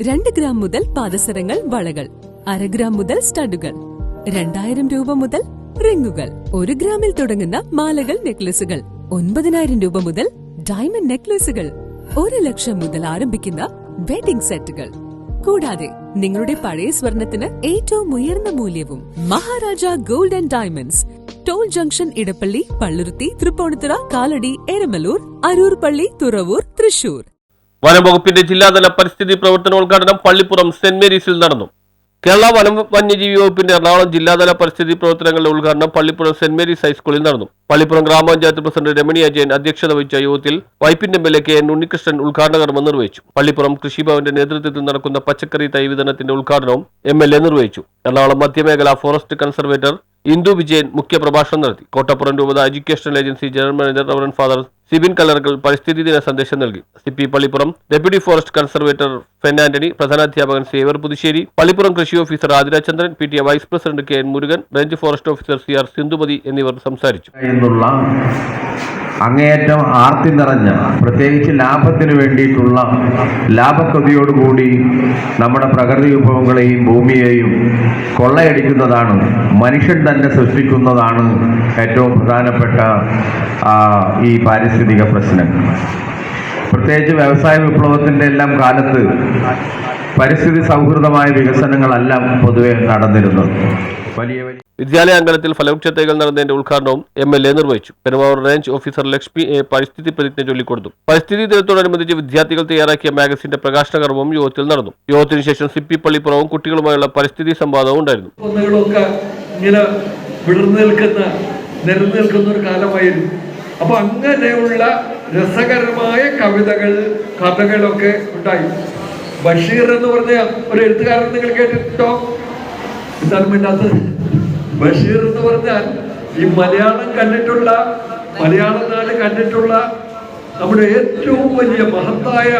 2 gram മുതൽ പാദസരങ്ങൾ, വളകൾ, 1/2 gram മുതൽ സ്റ്റഡുകൾ, 2000 രൂപ മുതൽ റിങ്ങുകൾ, 1 ഗ്രാമിൽ തുടങ്ങുന്ന മാലകൾ, നെക്ലസുകൾ, 9000 രൂപ മുതൽ ഡയമണ്ട് നെക്ലസുകൾ, 1 ലക്ഷം മുതൽ ആരംഭിക്കുന്ന വെഡിംഗ് സെറ്റുകൾ. കൂടാതെ നിങ്ങളുടെ പഴയ സ്വർണത്തിന് ഏറ്റവും ഉയർന്ന മൂല്യവും. Maharaja gold and diamonds, toll junction, Edappally, Palluruthy, Tripunithura, Kalady, Eramalloor, Aroor പള്ളി, തുറവൂർ, തൃശൂർ. വനംവകുപ്പിന്റെ ജില്ലാതല പരിസ്ഥിതി പ്രവർത്തനോദ്ഘാടനം പള്ളിപ്പുറം സെന്റ് മേരീസിൽ നടന്നു. കേരള വനം വന്യജീവി വകുപ്പിന്റെ എറണാകുളം ജില്ലാതല പരിസ്ഥിതി പ്രവർത്തനങ്ങളുടെ ഉദ്ഘാടനം പള്ളിപ്പുറം സെന്റ് മേരീസ് ഹൈസ്കൂളിൽ നടന്നു. പള്ളിപ്പുറം ഗ്രാമപഞ്ചായത്ത് പ്രസിഡന്റ് രമണി അജയൻ അധ്യക്ഷത വഹിച്ച യോഗത്തിൽ Vypin MLA K N Unnikrishnan ഉദ്ഘാടന കർമ്മം നിർവഹിച്ചു. പള്ളിപ്പുറം കൃഷിഭവന്റെ നേതൃത്വത്തിൽ നടക്കുന്ന പച്ചക്കറി തൈ വിതരണത്തിന്റെ ഉദ്ഘാടനവും എംഎൽഎ നിർവഹിച്ചു. എറണാകുളം മധ്യമേഖല ഫോറസ്റ്റ് കൺസർവേറ്റർ ഇന്ദു വിജയൻ മുഖ്യപ്രഭാഷണം നടത്തി. കോട്ടപ്പുറം രൂപത educational agency general manager reverend father Sibin Kallarakkal പരിസ്ഥിതി ദിന സന്ദേശം നൽകി. CP Pallippuram deputy forest conservator Fen Antony, പ്രധാനാധ്യാപകൻ സേവർ പുതുശ്ശേരി, പള്ളിപ്പുറം കൃഷി officer Athirachandran, PTA vice president K N Murugan, range forest officer CR Sindhumathi എന്നിവർ സംസാരിച്ചു. അങ്ങേയറ്റം ആർത്തി നിറഞ്ഞ, പ്രത്യേകിച്ച് ലാഭത്തിന് വേണ്ടിയിട്ടുള്ള ലാഭക്കൊതിയോടുകൂടി നമ്മുടെ പ്രകൃതി വിഭവങ്ങളെയും ഭൂമിയെയും കൊള്ളയടിക്കുന്നതാണ്, മനുഷ്യൻ തന്നെ സൃഷ്ടിക്കുന്നതാണ് ഏറ്റവും പ്രധാനപ്പെട്ട ഈ പാരിസ്ഥിതിക പ്രശ്നങ്ങൾ. പ്രത്യേകിച്ച് വ്യവസായ വിപ്ലവത്തിൻ്റെ എല്ലാം കാലത്ത് പരിസ്ഥിതി സൗഹൃദമായ വികസനങ്ങളല്ല പൊതുവെ നടന്നിരുന്നത്. വിദ്യാലയ അങ്കണത്തിൽ ഫലവൃക്ഷത്തൈകൾ നടന്നതിന്റെ ഉദ്ഘാടനവും MLA നിർവഹിച്ചു. പെരുമ്പാവൂർ റേഞ്ച് ഓഫീസർ ലക്ഷ്മി പരിസ്ഥിതി പ്രതിജ്ഞ ചൊല്ലിക്കൊടുത്തു. പരിസ്ഥിതി ദിനത്തോടനുബന്ധിച്ച് വിദ്യാർത്ഥികൾ തയ്യാറാക്കിയ മാഗസിന്റെ പ്രകാശന കർമ്മവും യോഗത്തിൽ നടന്നു. യോഗത്തിന് ശേഷം സിപി പള്ളിപ്പുറവും കുട്ടികളുമായുള്ള പരിസ്ഥിതി സംവാദവും ഉണ്ടായിരുന്നു. നിലനിൽക്കുന്ന ഒരു കാലമായിരുന്നു. അപ്പൊ അങ്ങനെയുള്ള രസകരമായ കഥകളൊക്കെ ഉണ്ടായി. ബഷീർ എന്ന് പറഞ്ഞ ഒരു എഴുത്തുകാരൻ നിങ്ങൾ കേട്ടിട്ടോ? എന്താണ് വേണ്ടാത്തത്? ബഷീർ എന്ന് പറഞ്ഞാൽ ഈ മലയാള നാട് കണ്ടിട്ടുള്ള നമ്മുടെ ഏറ്റവും വലിയ മഹത്തായ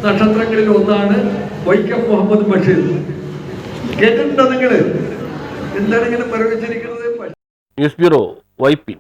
നക്ഷത്രങ്ങളിൽ ഒന്നാണ് വൈക്കം മുഹമ്മദ് ബഷീർ. കേട്ടിട്ടുണ്ടോ നിങ്ങൾ? എന്താണ് ഇങ്ങനെ പ്രവചിച്ചിരിക്കുന്നത്? News bureau, Vypin.